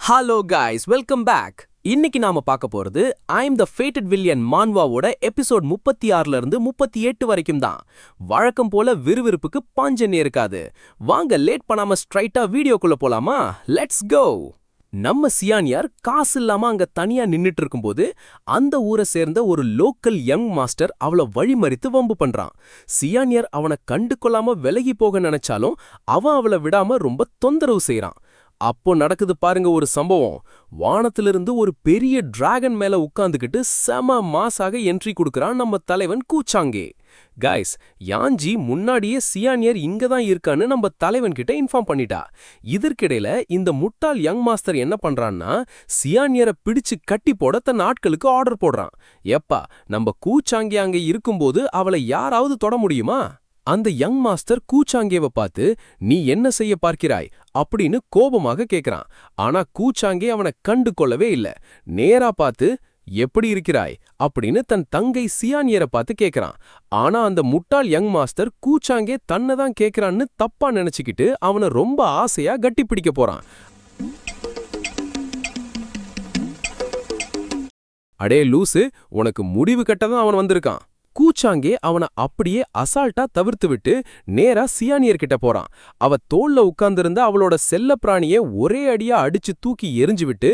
Hello guys, welcome back. இன்னைக்கு நாம பார்க்க போறது ஐம் த ஃபேட்டட் வில்லியன் மான்வாவோட எபிசோட் 36ல இருந்து 38 வரைக்கும் தான். வழக்கம் போல விறுவிறுப்புக்கு பஞ்சமே இருக்காது. வாங்க லேட் பண்ணாம ஸ்ட்ரைட்டா வீடியோக்குள்ள போலாமா? Let's go. நம்ம சியானியார் காசு இல்லாம அங்க தனியா நின்னுட்டு இருக்கும்போது அந்த ஊரை சேர்ந்த ஒரு லோக்கல் யங் மாஸ்டர் அவளை வழிமறித்து வம்பு பண்றான். சியானியார் அவனை கண்டு கொள்ளாம விலகி போக நினைச்சாலும் அவன் அவளை விடாம ரொம்ப தொந்தரவு செய்றான். அப்போ நடக்குது பாருங்க ஒரு சம்பவம். வானத்திலிருந்து ஒரு பெரிய டிராகன் மேல உட்கார்ந்துகிட்டு செம மாசாக என்ட்ரி கொடுக்கறான் நம்ம தலைவன் கூச்சாங்கே. கைஸ், யாஞ்சி முன்னாடியே சியானியர் இங்க தான் இருக்கான்னு நம்ம தலைவன் கிட்ட இன்ஃபார்ம் பண்ணிட்டா. இதற்கிடையில இந்த முட்டாள் யங் மாஸ்டர் என்ன பண்றான்னா, சியானியரை பிடிச்சு கட்டி போட தன் ஆட்களுக்கு ஆர்டர் போடுறான். எப்பா, நம்ம கூச்சாங்கே அங்க இருக்கும்போது அவளை யாராவது தொட முடியுமா? அந்த யங் மாஸ்டர் கூச்சாங்கேவை பார்த்து, நீ என்ன செய்ய பார்க்கிறாய் அப்படின்னு கோபமாக கேக்குறான். ஆனா கூச்சாங்கே அவனை கண்டு கொள்ளவே இல்ல. நேரா பார்த்து, எப்படி இருக்கிறாய் அப்படின்னு தன் தங்கை சியானியரை பார்த்து கேக்குறான். ஆனா அந்த முட்டாள் யங் மாஸ்டர் கூச்சாங்கே தன்னை தான் கேக்குறான்னு தப்பா நினைச்சுக்கிட்டு அவனை ரொம்ப ஆசையா கட்டி பிடிக்க போறான். அடே லூசு, உனக்கு முடிவு கட்டதான் அவன் வந்திருக்கான். கூச்சாங்கே அவனை அப்படியே அசால்ட்டா தவிர்த்து விட்டு நேரா சியானியர் கிட்ட போறான். அவ தோல்ல உட்கார்ந்திருந்த அவளோட செல்ல பிராணிய ஒரே அடியா அடிச்சு தூக்கி எரிஞ்சு விட்டு,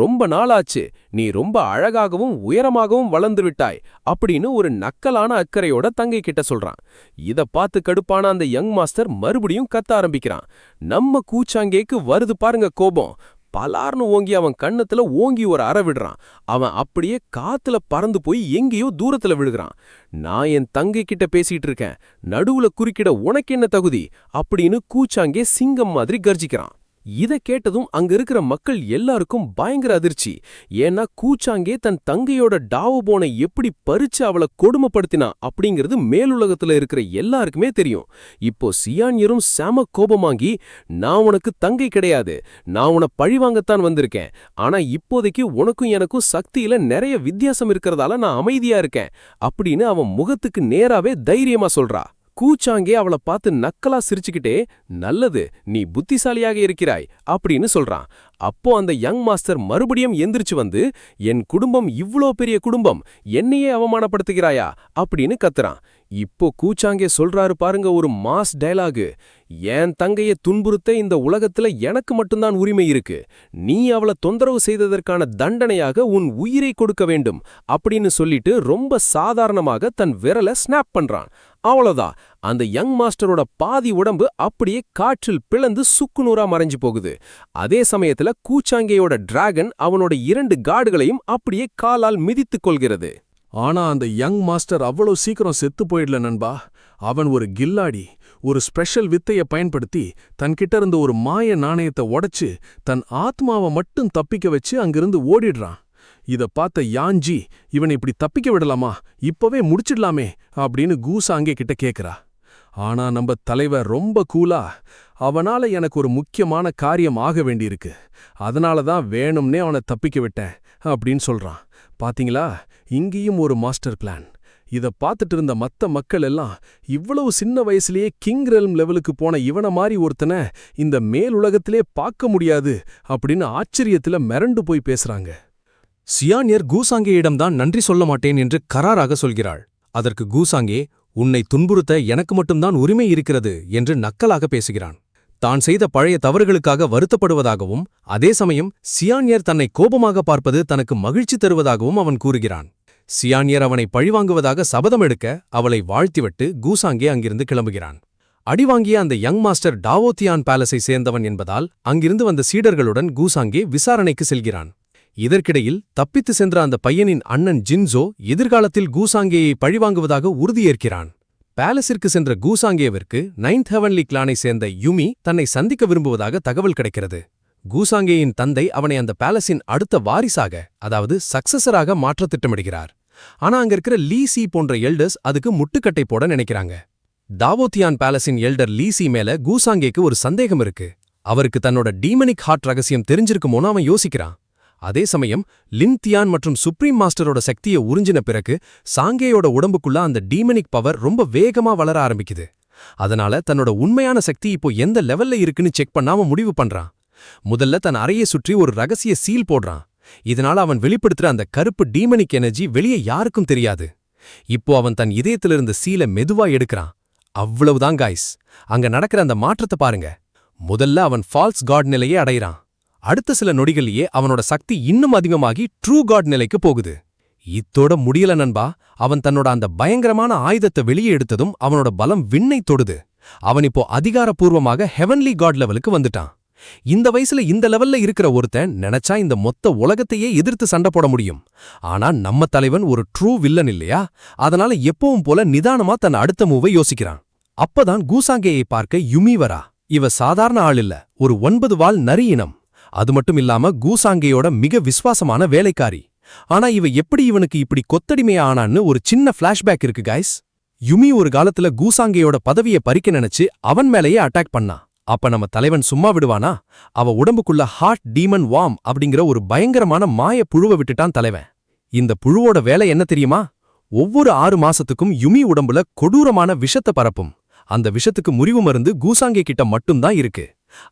ரொம்ப நாளாச்சு, நீ ரொம்ப அழகாகவும் உயரமாகவும் வளர்ந்து விட்டாய் அப்படின்னு ஒரு நக்கலான அக்கறையோட தங்கை கிட்ட சொல்றான். இத பார்த்து கடுப்பான அந்த யங் மாஸ்டர் மறுபடியும் கத்த ஆரம்பிக்கிறான். நம்ம கூச்சாங்கேக்கு வருது பாருங்க கோபம். பலார்னு ஓங்கி அவன் கண்ணத்துல ஓங்கி ஒரு அற விடுறான். அவன் அப்படியே காத்துல பறந்து போய் எங்கேயோ தூரத்துல விழுகிறான். நான் என் தங்கை கிட்ட பேசிட்டு இருக்கேன், நடுவுல குறுக்கிட உனக்கு என்ன தகுதி அப்படின்னு கூச்சாங்கே சிங்கம் மாதிரி கர்ஜிக்கிறான். இத கேட்டதும் அங்க இருக்கிற மக்கள் எல்லாருக்கும் பயங்கர அதிர்ச்சி. ஏன்னா கூச்சாங்கே தன் தங்கையோட டாவோபோனை எப்படி பறிச்சு அவளை கொடுமைப்படுத்தினா அப்படிங்கிறது மேலுலகத்துல இருக்கிற எல்லாருக்குமே தெரியும். இப்போ சியானியரும் செம கோபமாங்கி, நான் உனக்கு தங்கை கிடையாது, நான் உன பழிவாங்கத்தான் வந்திருக்கேன். ஆனா இப்போதைக்கு உனக்கும் எனக்கும் சக்தியில நிறைய வித்தியாசம் இருக்கிறதால நான் அமைதியா இருக்கேன் அப்படின்னு அவன் முகத்துக்கு நேராவே தைரியமா சொல்றா. கூச்சாங்கே அவளை பார்த்து நக்கலா சிரிச்சுக்கிட்டே, நல்லது, நீ புத்திசாலியாக இருக்கிறாய் அப்படின்னு சொல்றான். அப்போ அந்த யங் மாஸ்டர் மறுபடியும் எந்திரிச்சு வந்து, என் குடும்பம் இவ்ளோ பெரிய குடும்பம், என்னையே அவமானப்படுத்துகிறாயா அப்படின்னு கத்துறான். இப்போ கூச்சாங்கே சொல்றாரு பாருங்க ஒரு மாஸ் டயலாகு. என் தங்கையை துன்புறுத்த இந்த உலகத்துல எனக்கு மட்டும்தான் உரிமை இருக்கு. நீ அவளை தொந்தரவு செய்ததற்கான தண்டனையாக உன் உயிரை கொடுக்க வேண்டும் அப்படின்னு சொல்லிட்டு ரொம்ப சாதாரணமாக தன் விரலை ஸ்னாப் பண்றான். அவ்வளவுதான், அந்த யங் மாஸ்டரோட பாதி உடம்பு அப்படியே காற்றில் பிளந்து சுக்குநூறா மறைஞ்சு போகுது. அதே சமயத்துல கூச்சாங்கேயோட டிராகன் அவனோட 2 காடுகளையும் அப்படியே காலால் மிதித்துக் கொள்கிறது. ஆனா அந்த யங் மாஸ்டர் அவ்வளவு சீக்கிரம் செத்து போயிடல நண்பா. அவன் ஒரு கில்லாடி. ஒரு ஸ்பெஷல் வித்தையை பயன்படுத்தி தன்கிட்ட இருந்த ஒரு மாய நாணயத்தை உடைச்சு தன் ஆத்மாவை மட்டும் தப்பிக்க வச்சு அங்கிருந்து ஓடிடுறான். இத பார்த்த யாஞ்சி, இவனை இப்படி தப்பிக்க விடலாமா, இப்பவே முடிச்சிடலாமே அப்படின்னு கூசாங்கே கிட்ட கேக்குறா. ஆனா நம்ம தலைவர் ரொம்ப கூலா, அவனால எனக்கு ஒரு முக்கியமான காரியம் ஆக வேண்டியிருக்கு, அதனாலதான் வேணும்னே அவனை தப்பிக்க விட்டேன் அப்படின்னு சொல்றான். பாத்தீங்களா, இங்கேயும் ஒரு மாஸ்டர் பிளான். இத பார்த்துட்டு இருந்த மத்த மக்கள் எல்லாம், இவ்வளவு சின்ன வயசுலயே கிங் ரெல்ம் லெவலுக்கு போன இவன மாதிரி ஒருத்தனை இந்த மேலுலகத்திலே பார்க்க முடியாது அப்படின்னு ஆச்சரியத்துல மிரண்டு போய் பேசுறாங்க. சியானியர் கூசாங்கேயிடம்தான் நன்றி சொல்ல மாட்டேன் என்று கராராக சொல்கிறாள். அதற்கு கூசாங்கே, உன்னை துன்புறுத்த எனக்கு மட்டும்தான் உரிமை இருக்கிறது என்று நக்கலாக பேசுகிறான். தான் செய்த பழைய தவறுகளுக்காக வருத்தப்படுவதாகவும் அதே சமயம் சியானியர் தன்னை கோபமாக பார்ப்பது தனக்கு மகிழ்ச்சி தருவதாகவும் அவன் கூறுகிறான். சியானியர் அவனை பழிவாங்குவதாக சபதம் எடுக்க அவளை வாழ்த்திவிட்டு கூசாங்கே அங்கிருந்து கிளம்புகிறான். அடிவாங்கிய அந்த யங் மாஸ்டர் டாவோத்தியான் பேலஸை சேர்ந்தவன் என்பதால் அங்கிருந்து வந்த சீடர்களுடன் கூசாங்கே விசாரணைக்கு செல்கிறான். இதற்கிடையில் தப்பித்து சென்ற அந்த பையனின் அண்ணன் ஜின்சோ எதிர்காலத்தில் கூசாங்கேயை பழிவாங்குவதாக உறுதியேற்கிறான். பேலஸிற்கு சென்ற கூசாங்கேவிற்கு 9th ஹெவன்லி கிளானை சேர்ந்த யுமி தன்னை சந்திக்க விரும்புவதாக தகவல் கிடைக்கிறது. கூசாங்கேயின் தந்தை அவனை அந்த பேலஸின் அடுத்த வாரிசாக, அதாவது சக்சஸராக மாற்ற திட்டமிடுகிறார். ஆனா அங்க இருக்கிற லீசி போன்ற எல்டர்ஸ் அதுக்கு முட்டுக்கட்டை போட நினைக்கிறாங்க. டாவோத்தியான் பேலஸின் எல்டர் லீசி மேல கூசாங்கேக்கு ஒரு சந்தேகம் இருக்கு. அவருக்கு தன்னோட டீமனிக் ஹார்ட் ரகசியம் தெரிஞ்சிருக்குமோன்னு அவன் யோசிக்கிறான். அதே சமயம் லின் தியான் மற்றும் சுப்ரீம் மாஸ்டரோட சக்தியை உறிஞ்சின பிறகு சாங்கேயோட உடம்புக்குள்ள அந்த டீமனிக் பவர் ரொம்ப வேகமா வளர ஆரம்பிக்குது. அதனால தன்னோட உண்மையான சக்தி இப்போ எந்த லெவல்ல இருக்குன்னு செக் பண்ணாம முடிவு பண்றான். முதல்ல தன் அறையை சுற்றி ஒரு ரகசிய சீல் போடுறான். இதனால அவன் வெளிப்படுத்துற அந்த கருப்பு டீமனிக் எனர்ஜி வெளியே யாருக்கும் தெரியாது. இப்போ அவன் தன் இதயத்திலிருந்த சீலை மெதுவா எடுக்கிறான். அவ்வளவுதான் காய்ஸ், அங்க நடக்கிற அந்த மாற்றத்தை பாருங்க. முதல்ல அவன் ஃபால்ஸ் காட் நிலையை அடையிறான். அடுத்த சில நொடிகள்லயே அவனோட சக்தி இன்னும் அதிகமாகி ட்ரூ காட் நிலைக்கு போகுது. இத்தோட முடியல நண்பா, அவன் தன்னோட அந்த பயங்கரமான ஆயுதத்தை வெளியே எடுத்ததும் அவனோட பலம் விண்ணை தொடுது. அவன் இப்போ அதிகாரப்பூர்வமாக ஹெவன்லி காட் லெவலுக்கு வந்துட்டான். இந்த வயசுல இந்த லெவல்ல இருக்கிற ஒருத்தன் நினைச்சா இந்த மொத்த உலகத்தையே எதிர்த்து சண்டை போட முடியும். ஆனா நம்ம தலைவன் ஒரு ட்ரூ வில்லன் இல்லையா? அதனால எப்பவும் போல நிதானமா தன் அடுத்த மூவை யோசிக்கிறான். அப்பதான் கூசாங்கேயை பார்க்க யுமி வரா. இவ சாதாரண ஆள் இல்ல, ஒரு 9 வால் நரி இனம். அது மட்டும் இல்லாம கூசாங்கேயோட மிக விசுவாசமான வேலைக்காரி. ஆனா இவ எப்படி இவனுக்கு இப்படி கொத்தடிமையா ஆனான்னு ஒரு சின்ன ஃபிளாஷ்பேக் இருக்கு காய்ஸ். யுமி ஒரு காலத்துல கூசாங்கேயோட பதவியை பறிக்க நினைச்சு அவன் மேலேயே அட்டாக் பண்ணா. அப்ப நம்ம தலைவன் சும்மா விடுவானா? அவ உடம்புக்குள்ள ஹார்ட் டீமன் வார்ம் அப்படிங்கிற ஒரு பயங்கரமான மாய புழுவை விட்டுட்டான் தலைவன். இந்த புழுவோட வேலை என்ன தெரியுமா? ஒவ்வொரு 6 மாசத்துக்கும் யுமி உடம்புல கொடூரமான விஷத்தை பரப்பும். அந்த விஷத்துக்கு முறிவு மருந்து கூசாங்கே கிட்ட மட்டும்தான் இருக்கு.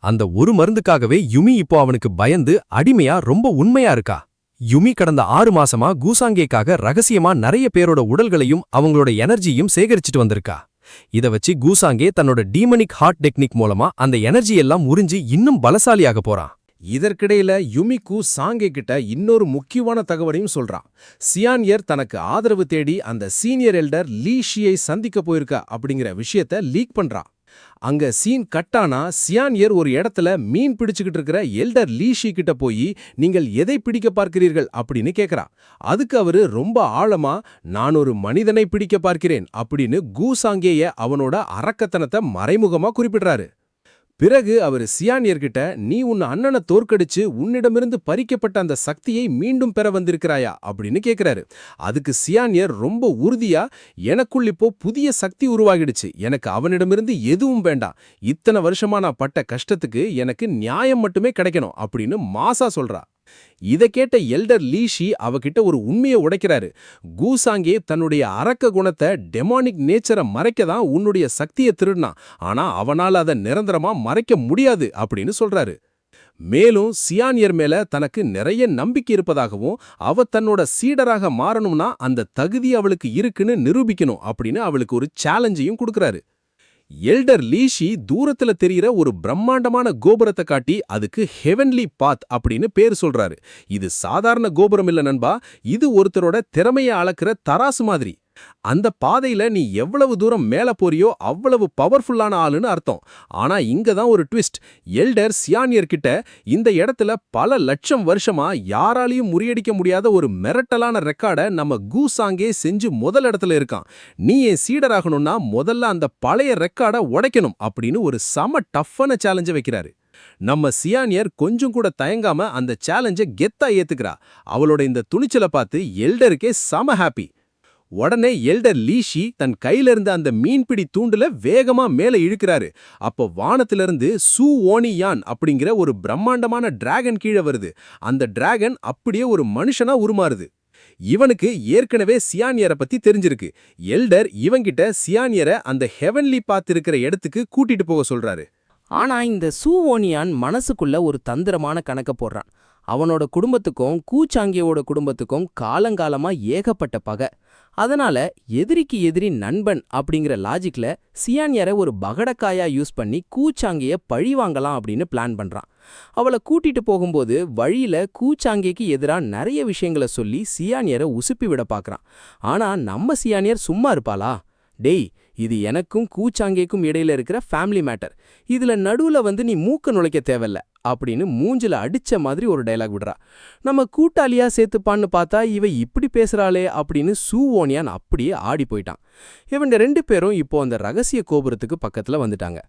அந்த ஒரு மருந்துக்காகவே யுமி இப்போ அவனுக்கு பயந்து அடிமையா ரொம்ப உண்மையா இருக்கா. யுமி கடந்த 6 மாசமா கூசாங்கேக்காக ரகசியமா நிறைய பேரோட உடல்களையும் அவங்களோட எனர்ஜியும் சேகரிச்சுட்டு வந்திருக்கா. இத வச்சு கூசாங்கே தன்னோட டீமனிக் ஹார்ட் டெக்னிக் மூலமா அந்த எனர்ஜி எல்லாம் உறிஞ்சி இன்னும் பலசாலியாக போறான். இதற்கிடையில யுமிக்கு சாங்கே கிட்ட இன்னொரு முக்கியமான தகவலையும் சொல்றான். சியான்யர் தனக்கு ஆதரவு தேடி அந்த சீனியர் எல்டர் லீ ஷியை சந்திக்க போயிருக்கா அப்படிங்கிற விஷயத்த லீக் பண்றான். அங்க சீன் கட்டானா சியான்யர் ஒரு இடத்துல மீன் பிடிச்சுக்கிட்டு இருக்கிற எல்டர் லீ ஷி கிட்ட போய் நீங்கள் எதை பிடிக்க பார்க்கிறீர்கள் அப்படின்னு கேக்குறா. அதுக்கு அவரு ரொம்ப ஆழமா நான் ஒரு மனிதனை பிடிக்க பார்க்கிறேன் அப்படின்னு கூசாங்கேய அவனோட அரக்கத்தனத்தை மறைமுகமா குறிப்பிடுறாரு. பிறகு அவர் சியான்யர்கிட்ட நீ உன் அண்ணனை தோற்கடிச்சு உன்னிடமிருந்து பறிக்கப்பட்ட அந்த சக்தியை மீண்டும் பெற வந்திருக்கிறாயா அப்படின்னு கேக்குறாரு. அதுக்கு சியான்யர் ரொம்ப உறுதியா எனக்குள் இப்போ புதிய சக்தி உருவாகிடுச்சு, எனக்கு அவனிடமிருந்து எதுவும் வேண்டாம், இத்தனை வருஷமா நான் பட்ட கஷ்டத்துக்கு எனக்கு நியாயம் மட்டுமே கிடைக்கணும் அப்படின்னு மாசா சொல்றா. இதை கேட்ட எல்டர் லீ ஷி அவகிட்ட ஒரு உண்மையை உடைக்கிறாரு. கூசாங்கே தன்னுடைய அரக்க குணத்தை டெமானிக் நேச்சரை மறைக்க தான் உன்னுடைய சக்தியை திருடினான், ஆனா அவனால அதை நிரந்தரமா மறைக்க முடியாது அப்படின்னு சொல்றாரு. மேலும் சியான்யர் மேல தனக்கு நிறைய நம்பிக்கை இருப்பதாகவும் அவ தன்னோட சீடராக மாறணும்னா அந்த தகுதி அவளுக்கு இருக்குன்னு நிரூபிக்கணும் அப்படின்னு அவளுக்கு ஒரு சேலஞ்சையும் கொடுக்கறாரு. எல்டர் லீ ஷி தூரத்துல தெரிகிற ஒரு பிரம்மாண்டமான கோபுரத்தை காட்டி அதுக்கு ஹெவன்லி பாத் அப்படின்னு பேர் சொல்றாரு. இது சாதாரண கோபுரம் இல்ல நண்பா, இது ஒருத்தரோட திறமையை அளக்குற தராசு மாதிரி. அந்த பாதையில நீ எவ்வளவு தூரம் மேல போறியோ அவ்வளவு பவர்ஃபுல்லான ஆளுன்னு அர்த்தம். ஆனா இங்க தான் ஒரு ட்விஸ்ட். எல்டர் சியான்யர் கிட்ட இந்த இடத்துல பல லட்சம் வருஷமா யாராலையும் முறியடிக்க முடியாத ஒரு மிரட்டலான ரெக்கார்டை நம்ம கூசாங்கே செஞ்சு முதல் இடத்துல இருக்கான். நீ என் சீடராகணும்னா முதல்ல அந்த பழைய ரெக்கார்டை உடைக்கணும் அப்படின்னு ஒரு செம டஃப்பான சேலஞ்சை வைக்கிறாரு. நம்ம சியான்யர் கொஞ்சம் கூட தயங்காம அந்த சேலஞ்சை கெத்தா ஏத்துக்கிறா. அவளோட இந்த துணிச்சலை பார்த்து எல்டருக்கே செம ஹாப்பி. உடனே எல்டர் லீ ஷி தன் கையில இருந்த அந்த மீன்பிடி தூண்டுல வேகமா மேல இழுக்கிறாரு. அப்போ வானத்திலிருந்து சூ ஓனி யான் அப்படிங்கிற ஒரு பிரம்மாண்டமான டிராகன் கீழே வருது. அந்த டிராகன் அப்படியே ஒரு மனுஷனா உருமாறுது. இவனுக்கு ஏற்கனவே சியான்யரை பத்தி தெரிஞ்சிருக்கு. எல்டர் இவங்கிட்ட சியான்யரை அந்த ஹெவன்லி பாத் இருக்கிற இடத்துக்கு கூட்டிட்டு போக சொல்றாரு. ஆனா இந்த சூவோனியான் மனசுக்குள்ள ஒரு தந்திரமான கணக்க போடுறான். அவனோட குடும்பத்துக்கும் கூச்சாங்கியோட குடும்பத்துக்கும் காலங்காலமா ஏகப்பட்ட பகை. அதனால எதிரிக்கு எதிரி நண்பன் அப்படிங்கிற லாஜிக்ல சியான்யரை ஒரு பகடக்காயா யூஸ் பண்ணி கூச்சாங்கிய பழி வாங்கலாம் அப்படின்னு பிளான் பண்றான். அவளை கூட்டிட்டு போகும்போது வழியில கூச்சாங்கிக்கு எதிரா நிறைய விஷயங்களை சொல்லி சியான்யரை உசுப்பி விட பாக்குறான். ஆனா நம்ம சியான்யர் சும்மா இருப்பாளா? டேய், இது எனக்கும் கூச்சாங்கேக்கும் இடையில இருக்கிற ஃபேமிலி மேட்டர், இதுல நடுவுல வந்து நீ மூக்க நுழைக்க தேவையில்ல அப்படின்னு மூஞ்சில அடிச்ச மாதிரி ஒரு டயலாக் விடுறா. நம்ம கூட்டாளியா சேர்த்துப்பான்னு பார்த்தா இவ இப்படி பேசுறாளே அப்படின்னு சூவோனியான் அப்படியே ஆடி போயிட்டான். இவங்க 2 பேரும் இப்போ அந்த ரகசிய கோபுரத்துக்கு பக்கத்துல வந்துட்டாங்க.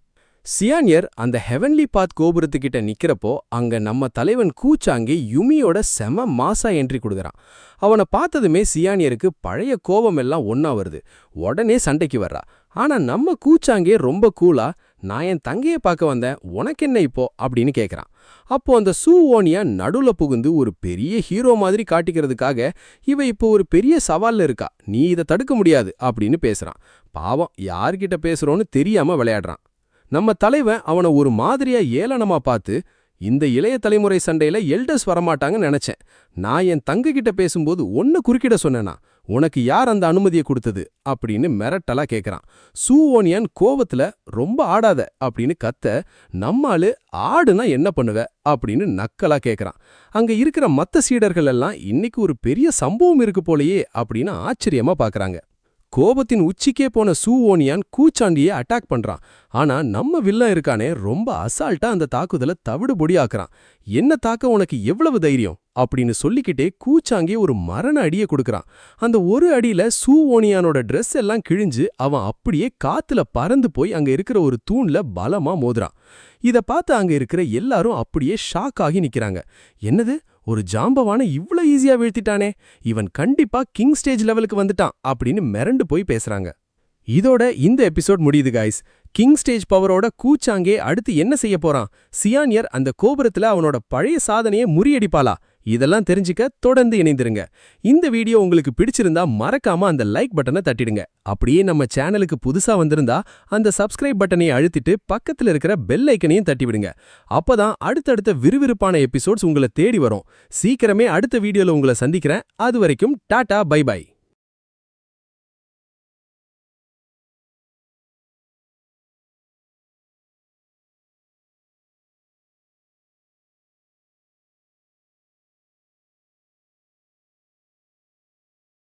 சியான்யர் அந்த ஹெவன்லி பாத் கோபுரத்துக்கிட்ட நிக்கிறப்போ அங்க நம்ம தலைவன் கூச்சாங்கே யுமியோட செம மாசா என்ட்ரி கொடுக்குறான். அவனை பார்த்ததுமே சியான்யருக்கு பழைய கோபமெல்லாம் ஒன்னா வருது. உடனே சண்டைக்கு வர்றா. ஆனா நம்ம கூச்சாங்கே ரொம்ப கூலா நான் என் தங்கையை பார்க்க வந்தேன், உனக்கென்ன இப்போ அப்படின்னு கேட்குறான். அப்போ அந்த சூவோனியா நடுவுல புகுந்து ஒரு பெரிய ஹீரோ மாதிரி காட்டிக்கிறதுக்காக இவ இப்போ ஒரு பெரிய சவால்ல இருக்கா, நீ இதை தடுக்க முடியாது அப்படின்னு பேசுறான். பாவம், யார்கிட்ட பேசுறோன்னு தெரியாம விளையாடுறான். நம்ம தலைவன் அவனை ஒரு மாதிரியா ஏளனமா பார்த்து இந்த இளைய தலைமுறை சண்டையில எல்டர்ஸ் வரமாட்டாங்கன்னு நினைச்சேன். நான் என் தங்க கிட்ட பேசும்போது ஒன்னு குறுக்கிட சொன்னேனா, உனக்கு யார் அந்த அனுமதியை கொடுத்தது அப்படின்னு மிரட்டலா கேக்குறான். சூ ஓனியான் கோவத்துல ரொம்ப ஆடாத அப்படின்னு கத்த, நம்மாளு ஆடுனா என்ன பண்ணுவ அப்படின்னு நக்கலா கேக்குறான். அங்க இருக்கிற மத்த சீடர்கள் எல்லாம் இன்னைக்கு ஒரு பெரிய சம்பவம் இருக்கு போலயே அப்படின்னு ஆச்சரியமா பாக்குறாங்க. கோபத்தின் உச்சிக்கே போன சூ ஓனியான் கூச்சாண்டியை அட்டாக் பண்றான். ஆனா நம்ம வில்லன் இருக்கானே ரொம்ப அசால்ட்டா அந்த தாக்குதலை தவிடுபொடி ஆக்குறான். என்ன தாக்க உனக்கு எவ்வளவு தைரியம் அப்படின்னு சொல்லிக்கிட்டே கூச்சாங்கே ஒரு மரண அடியை கொடுக்கறான். அந்த ஒரு அடியில சூ ஓனியானோட ட்ரெஸ் எல்லாம் கிழிஞ்சு அவன் அப்படியே காத்துல பறந்து போய் அங்க இருக்கிற ஒரு தூண்ல பலமா மோதுறான். இத பார்த்து அங்க இருக்கிற எல்லாரும் அப்படியே ஷாக் ஆகி நிக்கிறாங்க. என்னது, ஒரு ஜாம்பவான இவ்ளோ ஈஸியா வீழ்த்திட்டானே, இவன் கண்டிப்பா கிங் ஸ்டேஜ் லெவலுக்கு வந்துட்டான் அப்படின்னு மிரண்டு போய் பேசுறாங்க. இதோட இந்த எபிசோட் முடியுது காய்ஸ். கிங் ஸ்டேஜ் பவரோட கூச்சாங்கே அடுத்து என்ன செய்ய போறான்? சியானியர் அந்த கோபுரத்துல அவனோட பழைய சாதனையை முறியடிப்பாளா? இதெல்லாம் தெரிஞ்சுக்க தொடர்ந்து இணைந்திருங்க. இந்த வீடியோ உங்களுக்கு பிடிச்சிருந்தா மறக்காம அந்த லைக் பட்டனை தட்டிடுங்க. அப்படியே நம்ம சேனலுக்கு புதுசா வந்திருந்தா அந்த சப்ஸ்கிரைப் பட்டனை அழுத்திட்டு பக்கத்துல இருக்கிற பெல் ஐக்கனையும் தட்டி விடுங்க. அப்பதான் அடுத்தடுத்த விறுவிறுப்பான எபிசோட்ஸ் உங்களை தேடி வரும். சீக்கிரமே அடுத்த வீடியோல உங்களை சந்திக்கிறேன். அது வரைக்கும் டாடா பை பை.